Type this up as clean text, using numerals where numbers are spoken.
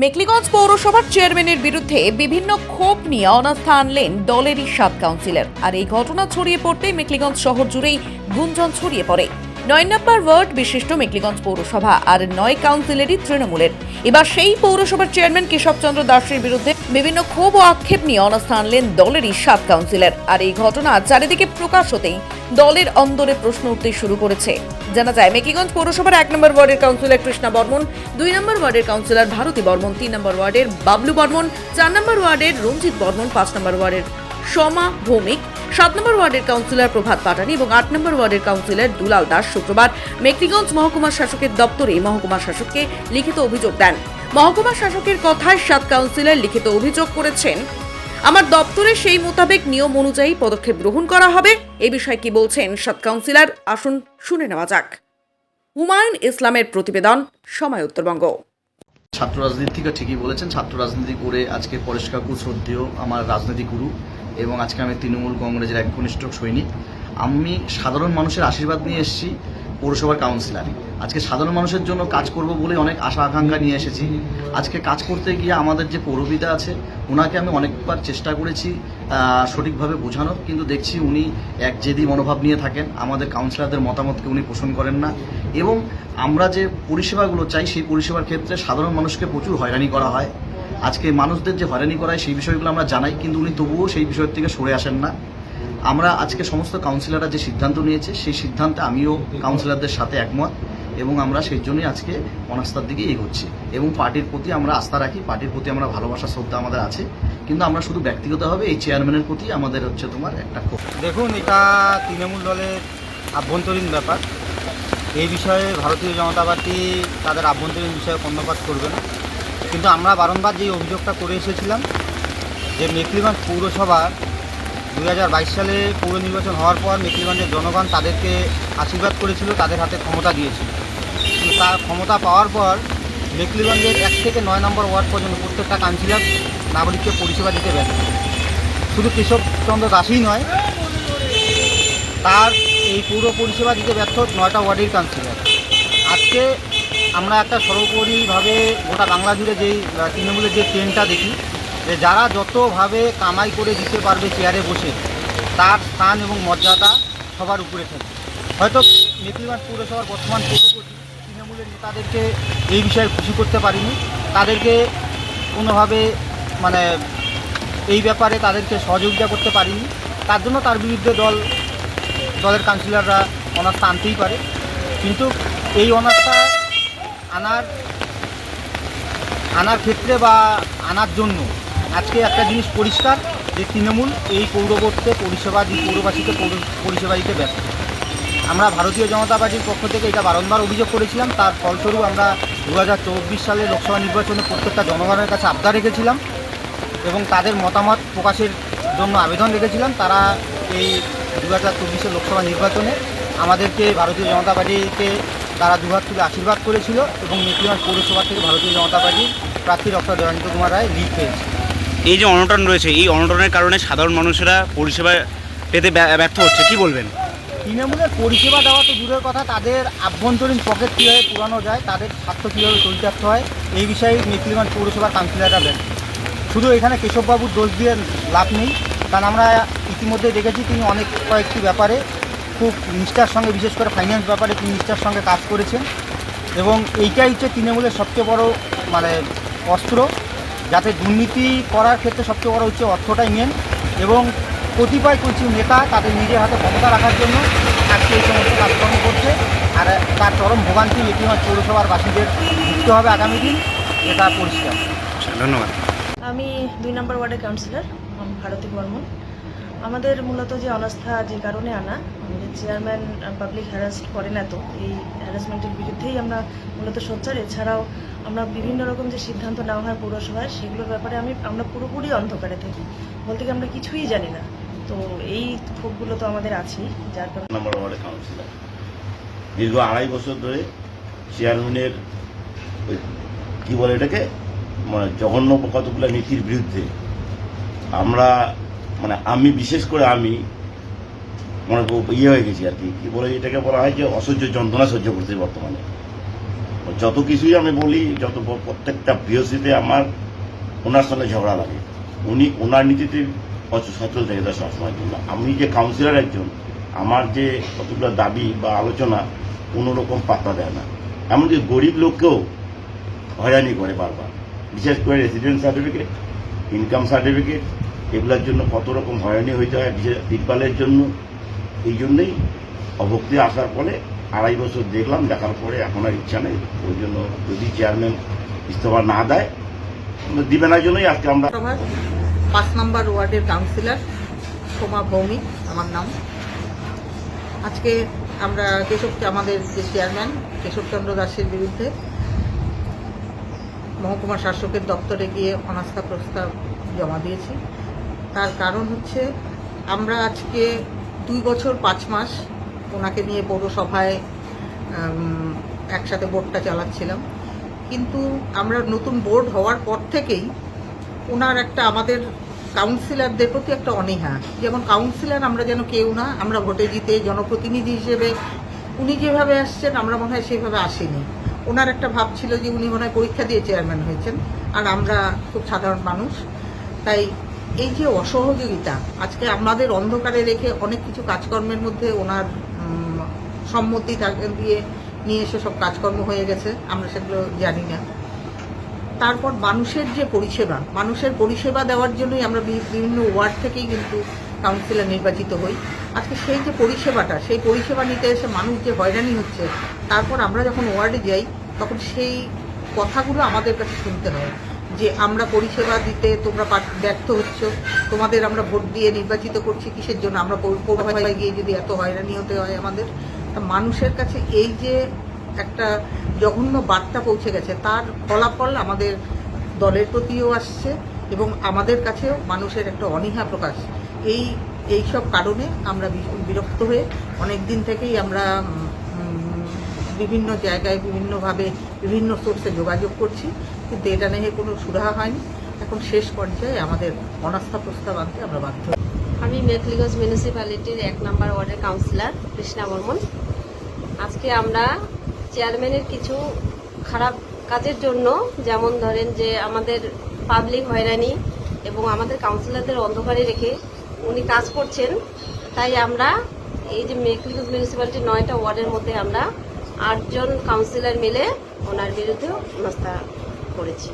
মেখলিগঞ্জ পৌরসভার চেয়ারম্যানের বিরুদ্ধে বিভিন্ন ক্ষোভ নিয়ে অনাস্থা আনলেন দলেরই 7 কাউন্সিলর। আর এই ঘটনা ছড়িয়ে পড়তেই মেখলিগঞ্জ শহর জুড়েই গুঞ্জন ছড়িয়ে পড়ে। 9 নম্বর ওয়ার্ড বিশিষ্ট মেখলিগঞ্জ পৌরসভা আর 9 কাউন্সিলরই তৃণমূলের। এবার সেই পৌরসভার চেয়ারম্যান কেশবচন্দ্র দাসের বিরুদ্ধে বিভিন্ন ক্ষোভ ও আক্ষেপ নিয়ে অনাস্থা আনলেন দলেরই 7 কাউন্সিলর। আর এই ঘটনা চারিদিকে প্রকাশ হতেই দলের অন্দরে প্রশ্ন উঠতে শুরু করেছে। জানা যায়, মেখলিগঞ্জ পৌরসভার 1 নম্বর ওয়ার্ডের কাউন্সিলর কৃষ্ণা বর্মন, 2 নম্বর ওয়ার্ডের কাউন্সিলর ভারতী বর্মন, 3 নম্বর ওয়ার্ডের বাবলু বর্মন, 4 নম্বর ওয়ার্ডের রঞ্জিত বর্মন, 5 নম্বর ওয়ার্ডের সোমা ভৌমিক, 7 নম্বর ওয়ার্ডের কাউন্সিলর প্রভাত পাটানি এবং 8 নম্বর ওয়ার্ডের কাউন্সিলর দুলাল দাস শুক্রবার মেখলিগঞ্জ মহকুমা শাসকের দপ্তরে মহকুমা শাসককে লিখিত অভিযোগ দেন। মহকুমা শাসকের কথায় 7 কাউন্সিলর লিখিত অভিযোগ করেছেন, আমার দপ্তরে সেই মোতাবেক নিয়ম অনুযায়ী পদক্ষেপ গ্রহণ করা হবে। এই বিষয়ে কি বলছেন 7 কাউন্সিলর, আসুন শুনে নেওয়া যাক। হুমায়ুন ইসলামের প্রতিবেদন, সময় উত্তরবঙ্গ। ছাত্র রাজনীতি থেকে ঠিকই বলেছেন, ছাত্র রাজনীতি করে আজকে পরেশ কাকু শ্রদ্ধেয় আমার রাজনৈতিক গুরু এবং আজকে আমি তৃণমূল কংগ্রেসের এক ঘনিষ্ঠ সৈনিক। আমি সাধারণ মানুষের আশীর্বাদ নিয়ে এসেছি পৌরসভার কাউন্সিলর। আজকে সাধারণ মানুষের জন্য কাজ করব বলে অনেক আশা আকাঙ্ক্ষা নিয়ে এসেছি। আজকে কাজ করতে গিয়ে আমাদের যে পৌরপিতা আছে ওনাকে আমি অনেকবার চেষ্টা করেছি সঠিকভাবে বোঝানোর, কিন্তু দেখছি উনি এক জেদি মনোভাব নিয়ে থাকেন। আমাদের কাউন্সিলরদের মতামতকে উনি পোষণ করেন না এবং আমরা যে পরিষেবাগুলো চাই সেই পরিষেবার ক্ষেত্রে সাধারণ মানুষকে প্রচুর হয়রানি করা হয়। আজকে মানুষদের যে হয়রানি করা হয় সেই বিষয়গুলো আমরা জানাই, কিন্তু উনি তবুও সেই বিষয়ের থেকে সরে আসেন না। আমরা আজকে সমস্ত কাউন্সিলররা যে সিদ্ধান্ত নিয়েছে সেই সিদ্ধান্তে আমিও কাউন্সিলরদের সাথে একমত এবং আমরা সেই জন্যই আজকে অনাস্থার দিকে এগোচ্ছি এবং পার্টির প্রতি আমরা আস্থা রাখি, পার্টির প্রতি আমরা ভালোবাসা শ্রদ্ধা আমাদের আছে, কিন্তু আমরা শুধু ব্যক্তিগতভাবে এই চেয়ারম্যানের প্রতি আমাদের তোমার একটা ক্ষোভ। দেখুন, এটা তৃণমূল দলের আভ্যন্তরীণ ব্যাপার। এই বিষয়ে ভারতীয় জনতা পার্টি তাদের আভ্যন্তরীণ বিষয়ে কর্ণপাত করবে না, কিন্তু আমরা বারংবার যে অভিযোগটা করে এসেছিলাম যে মেখলিগঞ্জ পৌরসভার 2022 সালে পৌর নির্বাচন হওয়ার পর মেখলিগঞ্জের জনগণ তাদেরকে আশীর্বাদ করেছিল, তাদের হাতে ক্ষমতা দিয়েছিল। কিন্তু তার ক্ষমতা পাওয়ার পর মেখলিগঞ্জের 1 থেকে 9 নম্বর ওয়ার্ড পর্যন্ত প্রত্যেকটা কাউন্সিলর নাগরিককে পরিষেবা দিতে ব্যর্থ। শুধু কেশবচন্দ্র দাসই নয়, তার এই পৌর পরিষেবা দিতে ব্যর্থ 9টা ওয়ার্ডের কাউন্সিলর। আজকে আমরা একটা সর্বোপরিভাবে গোটা বাংলা জুড়ে যেই তৃণমূলের যে ট্রেনটা দেখি, যে যারা যতভাবে কামাই করে দিতে পারবে চেয়ারে বসে, তার স্থান এবং মর্যাদা সবার উপরে থাকে। হয়তো মেখলিগঞ্জ পৌরসভার বর্তমান পৌরপতি তৃণমূলের নেতাদেরকে এই বিষয়ে খুশি করতে পারিনি, তাদেরকে কোনোভাবে এই ব্যাপারে তাদেরকে সহযোগিতা করতে পারিনি। তার জন্য তার বিরুদ্ধে দলের কাউন্সিলররা অনাস্থা আনতেই পারে, কিন্তু এই অনাস্থা আনার ক্ষেত্রে বা আনার জন্য আজকে একটা জিনিস পরিষ্কার, যে তৃণমূল এই পৌরবোর্ডকে পৌরবাসীকে পরিষেবা দিতে ব্যর্থ। আমরা ভারতীয় জনতা পার্টির পক্ষ থেকে এটা বারংবার অভিযোগ করেছিলাম। তার ফলস্বরূপ আমরা 2024 সালে লোকসভা নির্বাচনে প্রত্যেকটা জনগণের কাছে আবদার রেখেছিলাম এবং তাদের মতামত প্রকাশের জন্য আবেদন রেখেছিলাম। তারা এই 2024 লোকসভা নির্বাচনে আমাদেরকে, ভারতীয় জনতা পার্টিকে তারা দুহাত তুলে আশীর্বাদ করেছিল এবং মেখলিগঞ্জ পৌরসভা থেকে ভারতীয় জনতা পার্টির প্রার্থী ডক্টর জয়ন্ত কুমার রায় লিড পেয়েছে। এই যে অনটন রয়েছে, এই অনটনের কারণে সাধারণ মানুষেরা পরিষেবা পেতে ব্যর্থ হচ্ছে, কি বলবেন? তৃণমূলের পরিষেবা দেওয়া তো দূরের কথা, তাদের আভ্যন্তরীণ পকেট কীভাবে পুরানো যায়, তাদের স্বার্থ কীভাবে চরিতার্থ হয়, এই বিষয়ে মেখলিগঞ্জ পৌরসভার কাউন্সিলররা ব্যর্থ। শুধু এখানে কেশববাবুর দোষ দিয়ে লাভ নেই, কারণ আমরা ইতিমধ্যে দেখেছি তিনি কয়েকটি ব্যাপারে খুব নিষ্ঠার সঙ্গে, বিশেষ করে ফাইন্যান্স ব্যাপারে তিনি নিষ্ঠার সঙ্গে কাজ করেছেন এবং এইটাই হচ্ছে তৃণমূলের সবচেয়ে বড় অস্ত্র, যাতে দুর্নীতি করার ক্ষেত্রে সবচেয়ে বড় হচ্ছে অর্থটাই মেন। এবং কতিপয় কিছু নেতা তাদের নিজের হাতে ক্ষমতা রাখার জন্য আজকে এই সমস্ত কাজকর্ম করছে, আর তার চরম ভোগান্তি মেখলিগঞ্জ পৌরসভার বাসীদের ভুগতে হবে আগামী দিন, এটা পরিষ্কার। ধন্যবাদ। আমি 2 নম্বর ওয়ার্ডের কাউন্সিলর ভারতী বর্মন। আমাদের মূলত যে অনাস্থা যে কারণে আনা, আমাদের চেয়ারম্যান পাবলিক হ্যারাস্ট করেন, এত এই হ্যারাসমেন্টের বিরুদ্ধেই আমরা মূলত সোচ্চার। এছাড়াও আমরা বিভিন্ন রকম যে সিদ্ধান্ত নেওয়া হয় পৌরসভায়, সেগুলোর ব্যাপারে আমরা পুরোপুরি অন্ধকারে থাকি, বলতে কি আমরা কিছুই জানি না। তো এই ক্ষোভগুলো তো আমাদের আছেই, যার কারণে নম্বর ওয়ার্ডের কাউন্সিলর দীর্ঘ 2.5 বছর ধরে চেয়ারম্যানের কি বলে এটাকে জঘন্য কতগুলো নীতির বিরুদ্ধে আমরা আমি বিশেষ করে আমি হয়ে গেছি আর কি বলে এটাকে বলা হয় যে অসহ্য যন্ত্রণা সহ্য করতে বর্তমানে। যত কিছুই আমি বলি, প্রত্যেকটা বিওসিতে আমার ওনার সঙ্গে ঝগড়া লাগে। উনি ওনার নীতিতে সচল থেকে দেয় সবসময়ের জন্য। আমি যে কাউন্সিলর একজন, আমার যে কতগুলো দাবি বা আলোচনা কোনোরকম পাত্তা দেয় না। এমনকি গরিব লোককেও হয়রানি করে বারবার, বিশেষ করে রেসিডেন্স সার্টিফিকেট, ইনকাম সার্টিফিকেট, এগুলোর জন্য কত রকম হয়রানি হইতে হয়, বিশেষ তিরপালের জন্য। এই জন্যই অভক্তি আসার পরে 2.5 বছর দেখলাম, দেখার পরে এখন আর ইচ্ছা নেই। ওই জন্য যদি চেয়ারম্যান ইস্তফা না দেয়, দিবে না, জন্যই আজকে আমরা 5 নম্বর ওয়ার্ডের কাউন্সিলর সোমা ভৌমিক আমার নাম। আজকে আমরা আমাদের যে চেয়ারম্যান কেশবচন্দ্র দাসের বিরুদ্ধে মহকুমা শাসকের দপ্তরে গিয়ে অনাস্থা প্রস্তাব জমা দিয়েছি। তার কারণ হচ্ছে আমরা আজকে 2 বছর 5 মাস ওনাকে নিয়ে পৌরসভায় একসাথে বোর্ডটা চালাচ্ছিলাম, কিন্তু আমরা নতুন বোর্ড হওয়ার পর থেকেই ওনার একটা আমাদের কাউন্সিলরদের প্রতি একটা অনীহা। যেমন কাউন্সিলর আমরা যেন কেউ না, আমরা ভোটে জিতে জনপ্রতিনিধি হিসেবে উনি যেভাবে আসছেন আমরা মনে হয় সেইভাবে আসেনি। ওনার একটা ভাব ছিল যে উনি মনে হয় পরীক্ষা দিয়ে চেয়ারম্যান হয়েছেন, আর আমরা খুব সাধারণ মানুষ। তাই এই যে অসহযোগিতা, আজকে আমাদের অন্ধকারে রেখে অনেক কিছু কাজকর্মের মধ্যে ওনার সম্মতি দিয়ে নিয়ে এসে সব কাজকর্ম হয়ে গেছে, আমরা সেগুলো জানি না। তারপর মানুষের যে পরিষেবা, মানুষের পরিষেবা দেওয়ার জন্যই আমরা বিভিন্ন ওয়ার্ড থেকেই কিন্তু কাউন্সিলর নির্বাচিত হই। আজকে সেই যে পরিষেবাটা, সেই পরিষেবা নিতে এসে মানুষ যে হয়রানি হচ্ছে, তারপর আমরা যখন ওয়ার্ডে যাই তখন সেই কথাগুলো আমাদের কাছে শুনতে হয় যে আমরা পরিষেবা দিতে তোমরা ব্যর্থ হচ্ছ, তোমাদের আমরা ভোট দিয়ে নির্বাচিত করছি কিসের জন্য, আমরা পৌরসভায় গিয়ে যদি এত হয়রানি হতে হয় আমাদের। মানুষের কাছে এই যে একটা জঘন্য বার্তা পৌঁছে গেছে, তার ফলাফল আমাদের দলের প্রতিও আসছে এবং আমাদের কাছেও মানুষের একটা অনীহা প্রকাশ। এই সব কারণে আমরা ভীষণ বিরক্ত হয়ে অনেক দিন থেকেই আমরা বিভিন্ন জায়গায় বিভিন্নভাবে বিভিন্ন সোর্সে যোগাযোগ করছি, কিন্তু এটা নিয়ে কোনো সুরাহা হয়নি। এখন শেষ পর্যায়ে আমাদের অনাস্থা প্রস্তাব আনতে আমরা বাধ্য। আমি মেখলিগঞ্জ মিউনিসিপ্যালিটির 1 নম্বর ওয়ার্ডের কাউন্সিলর কৃষ্ণা বর্মন। আজকে আমরা চেয়ারম্যানের কিছু খারাপ কাজের জন্য, যেমন ধরেন যে আমাদের পাবলিক হয়রানি এবং আমাদের কাউন্সিলরদের অন্ধকারে রেখে উনি কাজ করছেন, তাই আমরা এই যে মেখলিগঞ্জ মিউনিসিপ্যালিটির 9টা ওয়ার্ডের মধ্যে আমরা 8 জন কাউন্সিলর মিলে ওনার বিরুদ্ধে অনাস্থা করেছি।